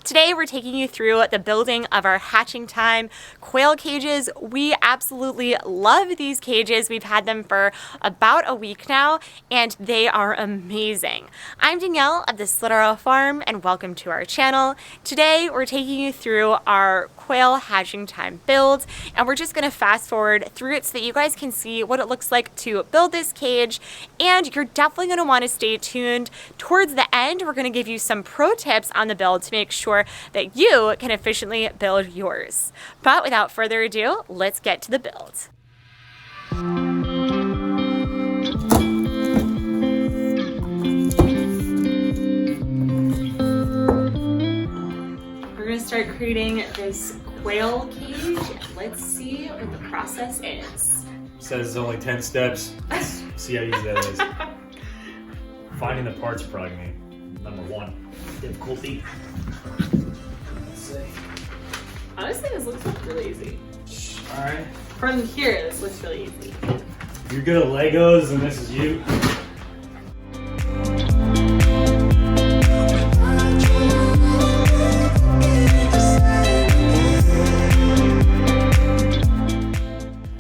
Today we're taking you through the building of our hatching time quail cages. We absolutely love these cages. We've had them for about a week now and they are amazing. I'm Danielle of the Slitaro Farm and welcome to our channel. Today we're taking you through our quail hatching time build and we're just going to fast forward through it so that you guys can see what it looks like to build this cage, and you're definitely going to want to stay tuned. Towards the end we're going to give you some pro tips on the build to make sure that you can efficiently build yours. But without further ado, let's get to the build. We're going to start creating this quail cage. Let's see what the process is. Says it's only 10 steps. Let's see how easy that is. Finding the parts are probably gonna be number one difficulty. Let's see. Honestly, this looks really easy. Alright. From here, this looks really easy. If you're good at Legos, then this is you.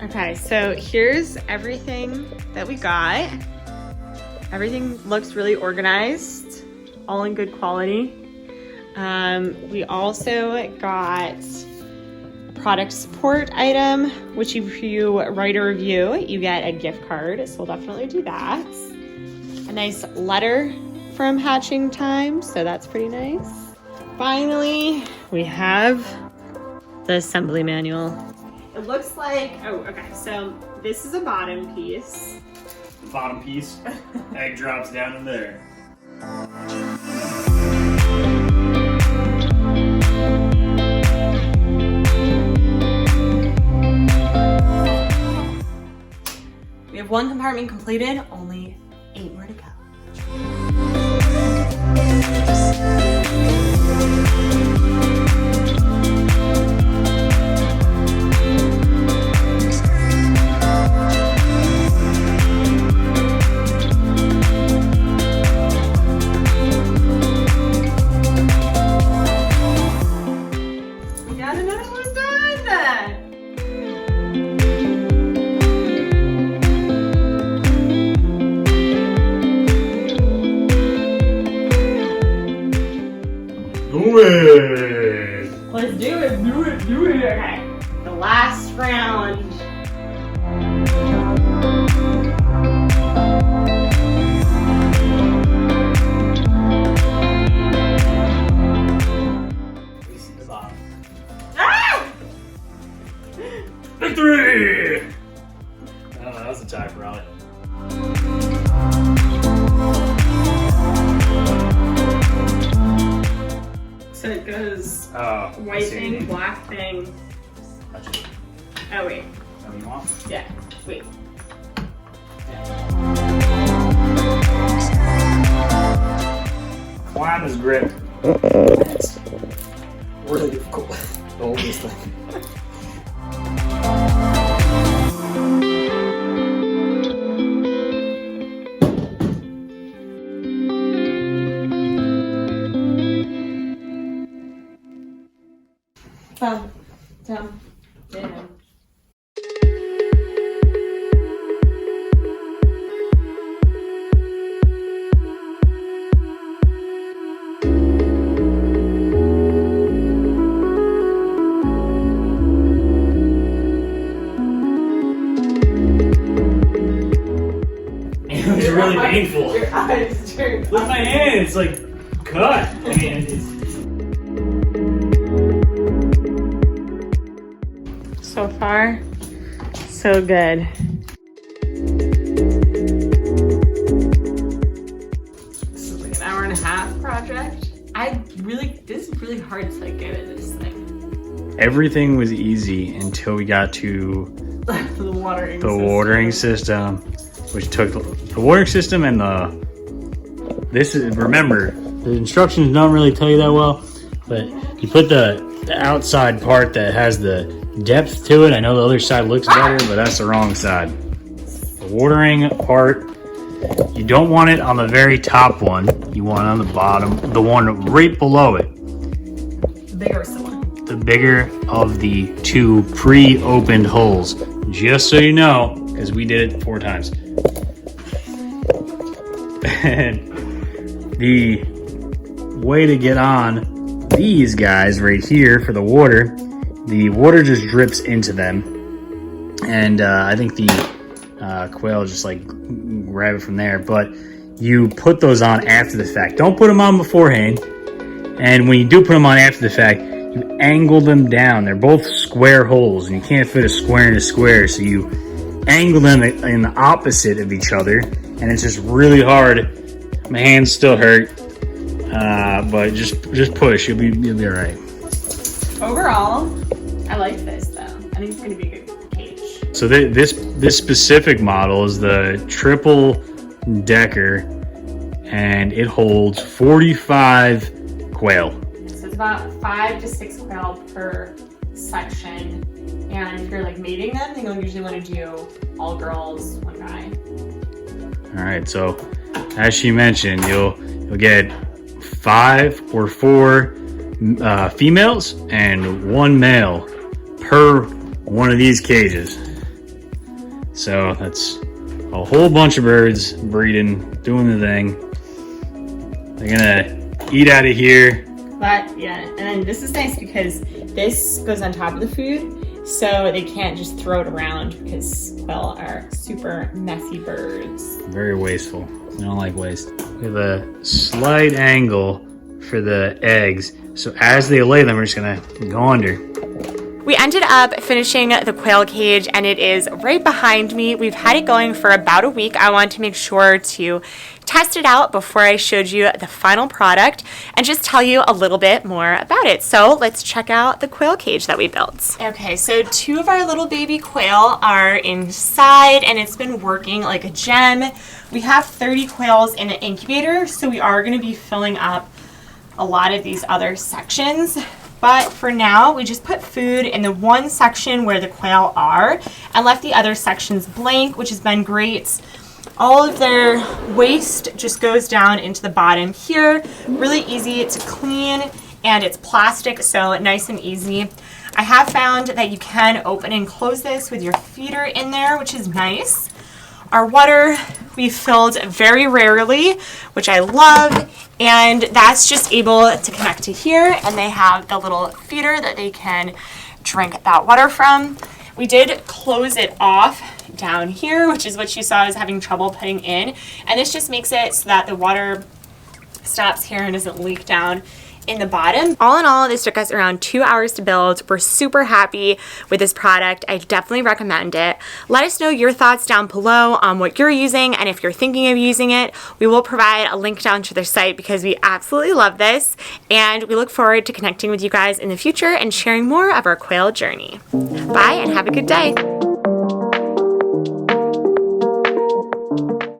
Okay, so here's everything that we got. Everything looks really organized, all in good quality. We also got a product support item, which if you write a review, you get a gift card, so we'll definitely do that. A nice letter from Hatching Time, so that's pretty nice. Finally, we have the assembly manual. It looks like, oh, okay, so this is a bottom piece. Bottom piece, egg drops down in there. We have one compartment completed, only 8 more to go. Do it! Let's do it, do it, do it. Okay, the last round. We see the bottom. Ah! Victory! Oh, that was a tie for Raleigh. So it goes white I see. thing, black thing. Oh wait, What you want? yeah, wait. Climb is grip. That's really difficult to hold this thing. Thumb, thumb, down. It was really painful. Your eyes turned. Look at my hand, it's like cut. I mean, So far, so good. This is like an hour and a half project. This is really hard to get at this thing. everything was easy until we got to the watering system, which took the watering system and remember, the instructions don't really tell you that well, but you put the outside part that has the depth to it. I know the other side looks better, but that's the wrong side. The watering part, you don't want it on the very top one. You want it on the bottom, the one right below it. worst one. The bigger of the 2 pre-opened holes. Just so you know, because we did it 4 times. And the way to get on these guys right here for the water just drips into them. And I think the quail just like grab it from there. But you put those on after the fact. Don't put them on beforehand. And when you do put them on after the fact, you angle them down. They're both square holes, and you can't fit a square in a square, so you angle them in the opposite of each other, and it's just really hard. My hands still hurt, but just push. You'll be all right. Overall, I like this though. I think it's gonna be a good cage. So this specific model is the triple decker, and it holds 45 quail. So it's about 5 to 6 quail per section. And if you're like mating them, then you'll usually want to do all girls, 1 guy. All right, so as she mentioned, you'll get 5 or 4 females and 1 male per one of these cages. So that's a whole bunch of birds breeding, doing the thing. They're gonna eat out of here. But yeah, and then this is nice because this goes on top of the food, so they can't just throw it around because quail are super messy birds. Very wasteful. I don't like waste. We have a slight angle for the eggs, so as they lay them, we're just gonna go under. We ended up finishing the quail cage, and it is right behind me. We've had it going for about a week. I wanted to make sure to test it out before I showed you the final product and just tell you a little bit more about it. So let's check out the quail cage that we built. Okay, so 2 of our little baby quail are inside, and it's been working like a gem. We have 30 quails in the incubator, so we are going to be filling up a lot of these other sections. But for now, we just put food in the one section where the quail are and left the other sections blank, which has been great. All of their waste just goes down into the bottom here. Really easy to clean, and it's plastic, so nice and easy. I have found that you can open and close this with your feeder in there, which is nice. Our water we filled very rarely, which I love, and that's just able to connect to here, and they have the little feeder that they can drink that water from. We did close it off down here, which is what you saw I was having trouble putting in, and this just makes it so that the water stops here and doesn't leak down in the bottom. All in all, this took us around 2 hours to build. We're super happy with this product. I definitely recommend it. Let us know your thoughts down below on what you're using, and if you're thinking of using it, we will provide a link down to their site because we absolutely love this, and we look forward to connecting with you guys in the future and sharing more of our quail journey. Bye and have a good day.